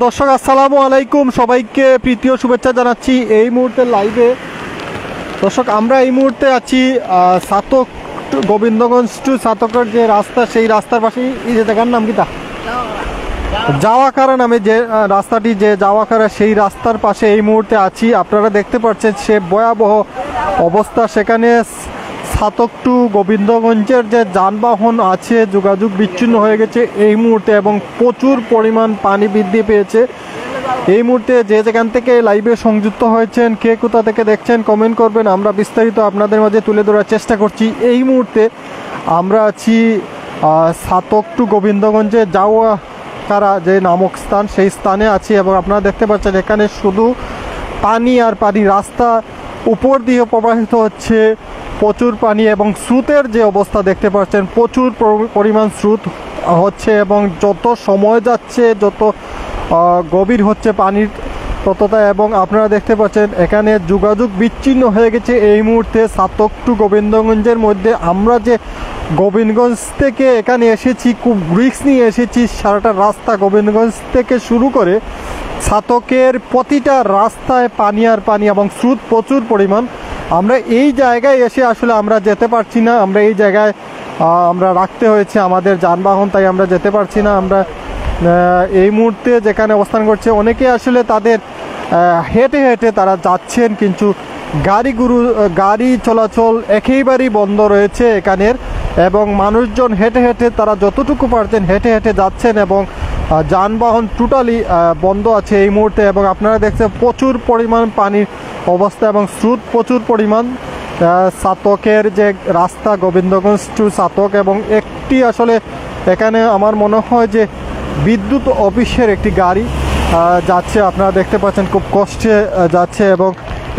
দর্শক আসসালামু আলাইকুম, সবাইকে প্রীতি ও শুভেচ্ছা জানাচ্ছি এই মুহূর্তে লাইভে। দর্শক আমরা এই মুহূর্তে আছি সাতক গোবিন্দগঞ্জ টু সাতকের যে রাস্তা, সেই রাস্তার পাশে এই যে জায়গার নাম কিটা জাওয়াকারা নামে যে রাস্তাটি, যে জাওয়াকারা সেই রাস্তার পাশে এই মুহূর্তে আছি। আপনারা দেখতে পাচ্ছেন সে ভয়াবহ অবস্থা। সেখানে সাতক টু গোবিন্দগঞ্জের যে যানবাহন আছে যোগাযোগ বিচ্ছিন্ন হয়ে গেছে এই মুহূর্তে, এবং প্রচুর পরিমাণ পানি বৃদ্ধি পেয়েছে এই মুহূর্তে। যে যেখান থেকে লাইভে সংযুক্ত হয়েছেন, কে কোথা থেকে দেখছেন কমেন্ট করবেন, আমরা বিস্তারিত আপনাদের মাঝে তুলে ধরার চেষ্টা করছি। এই মুহূর্তে আমরা আছি সাতক টু গোবিন্দগঞ্জে জাওয়াকারা যে নামক স্থান, সেই স্থানে আছি এবং আপনারা দেখতে পাচ্ছেন এখানে শুধু পানি আর পানি। রাস্তা উপর দিয়ে প্রবাহিত হচ্ছে প্রচুর পানি, এবং স্রোতের যে অবস্থা দেখতে পাচ্ছেন প্রচুর পরিমাণ স্রোত হচ্ছে, এবং যত সময় যাচ্ছে যত গভীর হচ্ছে পানির ততটা। এবং আপনারা দেখতে পাচ্ছেন এখানে যোগাযোগ বিচ্ছিন্ন হয়ে গেছে এই মুহূর্তে সাতক টু গোবিন্দগঞ্জের মধ্যে। আমরা যে গোবিন্দগঞ্জ থেকে এখানে এসেছি, খুব রিস্ক নিয়ে এসেছি। সারাটা রাস্তা গোবিন্দগঞ্জ থেকে শুরু করে সাতকের প্রতিটা রাস্তায় পানি আর পানি, এবং স্রোত প্রচুর পরিমাণ। আমরা এই জায়গায় এসে আসলে আমরা যেতে পারছি না, আমরা এই জায়গায় আমরা রাখতে হয়েছে আমাদের যানবাহন, তাই আমরা যেতে পারছি না। আমরা এই মুহূর্তে যেখানে অবস্থান করছে অনেকে আসলে তাদের হেঁটে হেঁটে তারা যাচ্ছেন, কিন্তু গাড়ি চলাচল একেবারেই বন্ধ রয়েছে এখানের, এবং মানুষজন হেঁটে হেঁটে তারা যতটুকু পারছেন হেঁটে হেঁটে যাচ্ছেন, এবং যানবাহন টোটালি বন্ধ আছে এই মুহূর্তে। এবং আপনারা দেখছেন প্রচুর পরিমাণ পানির অবস্থা এবং স্রোত প্রচুর পরিমাণ। সাতকের যে রাস্তা গোবিন্দগঞ্জ টু সাতক, এবং একটি আসলে এখানে আমার মনে হয় যে বিদ্যুৎ অফিসের একটি গাড়ি যাচ্ছে, আপনারা দেখতে পাচ্ছেন খুব কষ্টে যাচ্ছে। এবং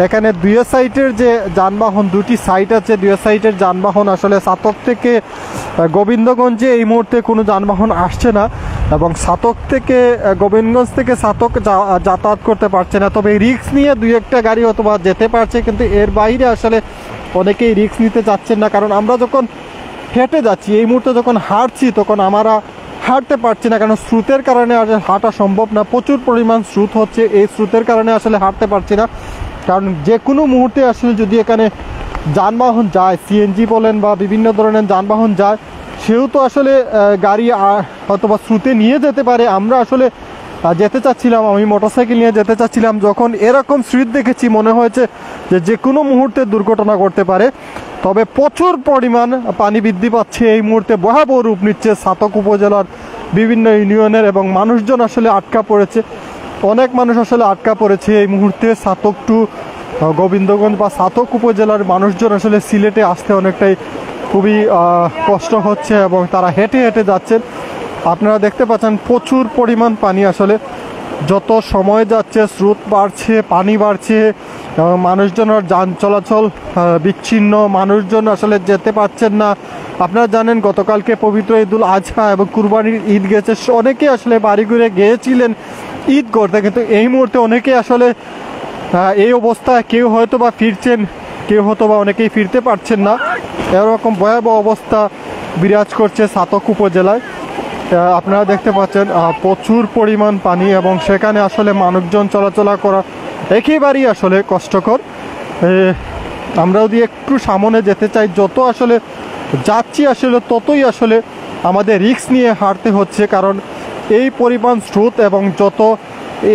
এখানে দুই সাইডের যে যানবাহন, দুটি সাইড আছে, দুই সাইডের যানবাহন আসলে সাতক থেকে গোবিন্দগঞ্জে এই মুহূর্তে কোনো যানবাহন আসছে না, এবং সাতক থেকে গোবিন্দগঞ্জ থেকে সাতক যাতায়াত করতে পারছে না। তবে রিস্ক নিয়ে দুই একটা গাড়ি অথবা যেতে পারছে, কিন্তু এর বাইরে আসলে অনেকেই রিস্ক নিতে চাচ্ছেন না। কারণ আমরা যখন হেঁটে যাচ্ছি এই মুহূর্তে, যখন হাঁটছি তখন আমরা হাঁটতে পারছি না, কারণ স্রোতের কারণে আসলে হাঁটা সম্ভব না। প্রচুর পরিমাণ স্রোত হচ্ছে, এই স্রোতের কারণে আসলে হাঁটতে পারছি না। কারণ যে কোনো মুহূর্তে আসলে যদি এখানে যানবাহন যায়, সিএনজি বলেন বা বিভিন্ন ধরনের যানবাহন যায়, সেহেতু আসলে গাড়ি অথবা স্রোতে নিয়ে যেতে পারে। আমরা আসলে যেতে চাচ্ছিলাম, আমি মোটরসাইকেল নিয়ে যেতে চাচ্ছিলাম, যখন এরকম স্রোত দেখেছি মনে হয়েছে যে কোনো মুহূর্তে দুর্ঘটনা ঘটতে পারে। তবে প্রচুর পরিমাণ পানি বৃদ্ধি পাচ্ছে এই মুহূর্তে, ভয়াবহ রূপ নিচ্ছে সাতক উপজেলার বিভিন্ন ইউনিয়নের, এবং মানুষজন আসলে আটকা পড়েছে। অনেক মানুষ আসলে আটকা পড়েছে এই মুহূর্তে সাতক টু গোবিন্দগঞ্জ বা সাতক উপজেলার মানুষজন আসলে সিলেটে আসতে অনেকটাই খুবই কষ্ট হচ্ছে, এবং তারা হেঁটে হেঁটে যাচ্ছেন। আপনারা দেখতে পাচ্ছেন প্রচুর পরিমাণ পানি। আসলে যত সময় যাচ্ছে স্রোত বাড়ছে, পানি বাড়ছে, মানুষজনের যান চলাচল বিচ্ছিন্ন, মানুষজন আসলে যেতে পারছেন না। আপনারা জানেন গতকালকে পবিত্র ঈদুল আজহা এবং কুরবানির ঈদ গেছে, অনেকে আসলে বাড়ি ঘুরে গিয়েছিলেন ঈদ করতে, কিন্তু এই মুহূর্তে অনেকে আসলে এই অবস্থায় কেউ হয়তো বা ফিরছেন, কেউ হয়তো বা অনেকেই ফিরতে পারছেন না। এরকম ভয়াবহ অবস্থা বিরাজ করছে সাতক উপজেলায়। আপনারা দেখতে পাচ্ছেন প্রচুর পরিমাণ পানি, এবং সেখানে আসলে মানুষজন চলাচলা করা একেবারেই আসলে কষ্টকর। আমরা যদি একটু সামনে যেতে চাই, যত আসলে যাচ্ছি আসলে ততই আসলে আমাদের রিস্ক নিয়ে হাঁটতে হচ্ছে, কারণ এই পরিমাণ স্রোত, এবং যত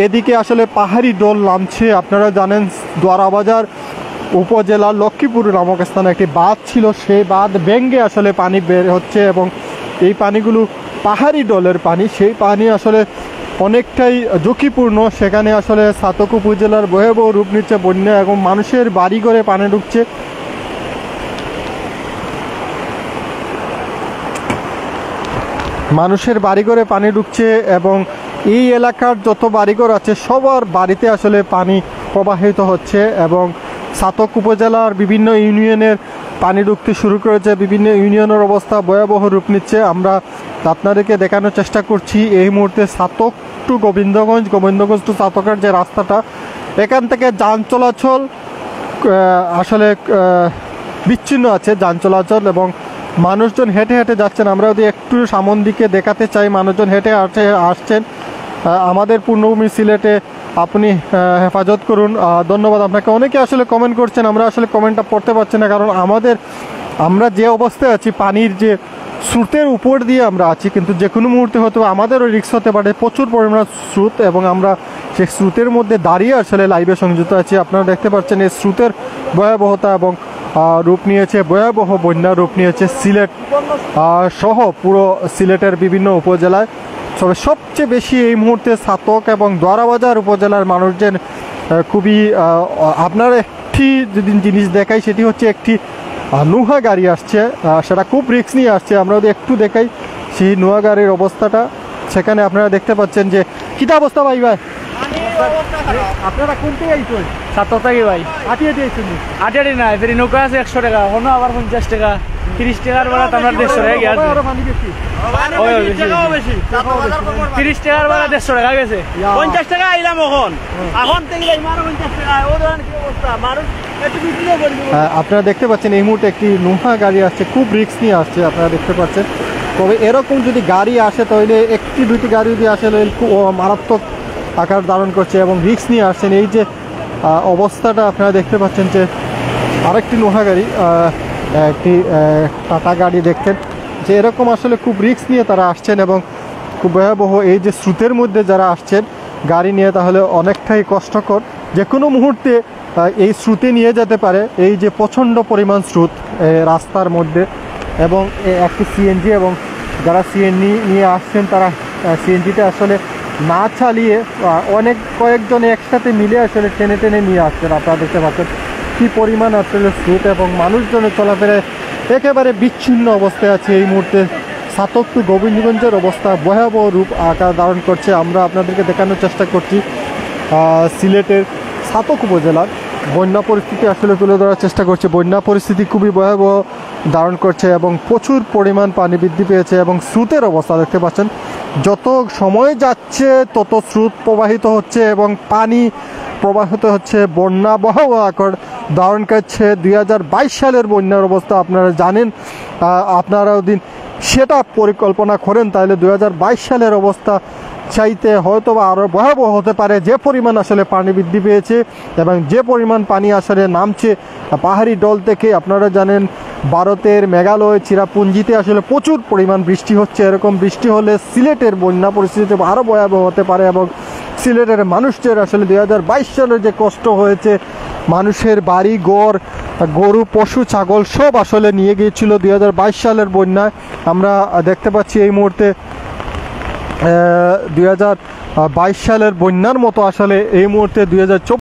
এদিকে আসলে পাহাড়ি ডোল নামছে। আপনারা জানেন দোয়ারাবাজার উপজেলার লক্ষ্মীপুর নামক স্থানে একটি বাঁধ ছিল, সেই বাঁধ ভেঙে আসলে পানি বের হচ্ছে, এবং এই পানিগুলো পাহাড়ি ডলের পানি, সেই পানি আসলে অনেকটাই ঝুঁকিপূর্ণ। সেখানে আসলে সাতক উপজেলার ভয়াবহ রূপ নিচ্ছে বন্যা, এবং মানুষের বাড়ি ঘরে পানি ঢুকছে। মানুষের বাড়িঘরে পানি ঢুকছে, এবং এই এলাকার যত বাড়িঘর আছে সবার বাড়িতে আসলে পানি প্রবাহিত হচ্ছে, এবং সাতক উপজেলার বিভিন্ন ইউনিয়নের পানি ঢুকতে শুরু করেছে। বিভিন্ন ইউনিয়নের অবস্থা ভয়াবহ রূপ নিচ্ছে। আমরা আপনাদেরকে দেখানোর চেষ্টা করছি এই মুহূর্তে সাতক টু গোবিন্দগঞ্জ, গোবিন্দগঞ্জ টু সাতকের যে রাস্তাটা, এখান থেকে যান চলাচল আসলে বিচ্ছিন্ন আছে যান চলাচল, এবং মানুষজন হেঁটে হেঁটে যাচ্ছেন। আমরা যদি একটু সামন দিকে দেখাতে চাই, মানুষজন হেঁটে হেঁটে আসছেন। আমাদের পূর্ণভূমি সিলেটে আপনি হেফাজত করুন। ধন্যবাদ আপনাকে। অনেকে আসলে কমেন্ট করছেন, আমরা আসলে কমেন্টটা পড়তে পারছি না, কারণ আমরা যে অবস্থায় আছি, পানির যে স্রোতের উপর দিয়ে আমরা আছি, কিন্তু যে কোনো মুহূর্তে হয়তো আমাদেরও রিস্ক হতে পারে। প্রচুর পরিমাণ স্রোত এবং আমরা সেই স্রোতের মধ্যে দাঁড়িয়ে আসলে লাইভে সংযুক্ত আছি। আপনারা দেখতে পাচ্ছেন এই স্রোতের ভয়াবহতা এবং রূপ নিয়েছে, ভয়াবহ বন্যা রূপ নিয়েছে সিলেট সহ পুরো সিলেটের বিভিন্ন উপজেলায়। তবে সবচেয়ে বেশি এই মুহূর্তে ছাতক এবং দোয়ারাবাজার উপজেলার মানুষজন খুবই আপনার একটি যদি জিনিস দেখাই, সেটি হচ্ছে একটি নুহা গাড়ি আসছে, সেটা খুব রিস্ক নিয়ে আসছে। আমরা যদি একটু দেখাই সেই নুহা গাড়ির অবস্থাটা, সেখানে আপনারা দেখতে পাচ্ছেন যে কিটা অবস্থা। ভাই আপনারা কোন থেকে আইছেন? ছাতক থাকি ভাই। আটিয়ে দিয়েছেন? আটিয়াটি নাই, ফেরি নৌকা আছে 100 টাকা, হনো আবার 50 টাকা, 30 টাকার বেলা আমরা 150 টাকা গেছে। 30 টাকার বেলা 150 টাকা গেছে, 50 টাকা আইলাম এখন থেকে 50 টাকা। ও ধরেন কি অবস্থা, মানুষ একটু বিক্রি করবে। আপনারা দেখতে পাচ্ছেন এই মুহূর্তে একটি নুহা গাড়ি আসছে, খুব রিস্ক নিয়ে আসছে, আপনারা দেখতে পাচ্ছেন। তবে এরকম যদি গাড়ি আসে, তাহলে একটি দুইটি গাড়ি যদি আসে খুব মারাত্মক আকার ধারণ করছে এবং রিস্ক নিয়ে আসছেন। এই যে অবস্থাটা আপনারা দেখতে পাচ্ছেন যে আরেকটি নুহা গাড়ি, একটি টাটা গাড়ি দেখতেন যে এরকম আসলে খুব রিস্ক নিয়ে তারা আসছেন এবং খুব ভয়াবহ এই যে স্রোতের মধ্যে যারা আসছেন গাড়ি নিয়ে, তাহলে অনেকটাই কষ্টকর। যে কোনো মুহূর্তে এই স্রোতে নিয়ে যেতে পারে। এই যে প্রচণ্ড পরিমাণ স্রোত রাস্তার মধ্যে, এবং একটি সিএনজি, এবং যারা সিএনজি নিয়ে আসছেন তারা সিএনজিটা আসলে না চালিয়ে কয়েকজন একসাথে মিলে আসলে টেনে টেনে নিয়ে আসছেন। আপনারা দেখতে পাচ্ছেন কী পরিমাণ আসলে স্রোত এবং মানুষজনের চলাফেরায় একেবারে বিচ্ছিন্ন অবস্থায় আছে এই মুহূর্তে। ছাতক টু গোবিন্দগঞ্জের অবস্থা ভয়াবহ রূপ আকার ধারণ করছে। আমরা আপনাদেরকে দেখানোর চেষ্টা করছি সিলেটের ছাতক উপজেলার বন্যা পরিস্থিতি আসলে তুলে ধরার চেষ্টা করছে। বন্যা পরিস্থিতি খুবই ভয়াবহ ধারণ করছে এবং প্রচুর পরিমাণ পানি বৃদ্ধি পেয়েছে এবং স্রোতের অবস্থা দেখতে পাচ্ছেন। যত সময় যাচ্ছে তত স্রোত প্রবাহিত হচ্ছে এবং পানি প্রবাহিত হচ্ছে, বন্যা বহাব আকার ধারণ করছে। 2022 সালের বন্যার অবস্থা আপনারা জানেন, আপনারা দিন সেটা পরিকল্পনা করেন তাহলে 2022 সালের অবস্থা চাইতে হয়তো বা আরও ভয়াবহ হতে পারে। যে পরিমাণ আসলে পানি বৃদ্ধি পেয়েছে এবং যে পরিমাণ পানি আসলে নামছে পাহাড়ি ডল থেকে। আপনারা জানেন ভারতের মেঘালয় চিরাপুঞ্জিতে আসলে প্রচুর পরিমাণ বৃষ্টি হচ্ছে। এরকম বৃষ্টি হলে সিলেটের বন্যা পরিস্থিতি আরও ভয়াবহ হতে পারে এবং সিলেটের মানুষদের আসলে 2022 সালে যে কষ্ট হয়েছে, মানুষের বাড়ি ঘর, গরু, পশু, ছাগল সব আসলে নিয়ে গিয়েছিল 2022 সালের বন্যায়। আমরা দেখতে পাচ্ছি এই মুহূর্তে 2022 সালের বন্যার মতো আসলে এই মুহূর্তে 2024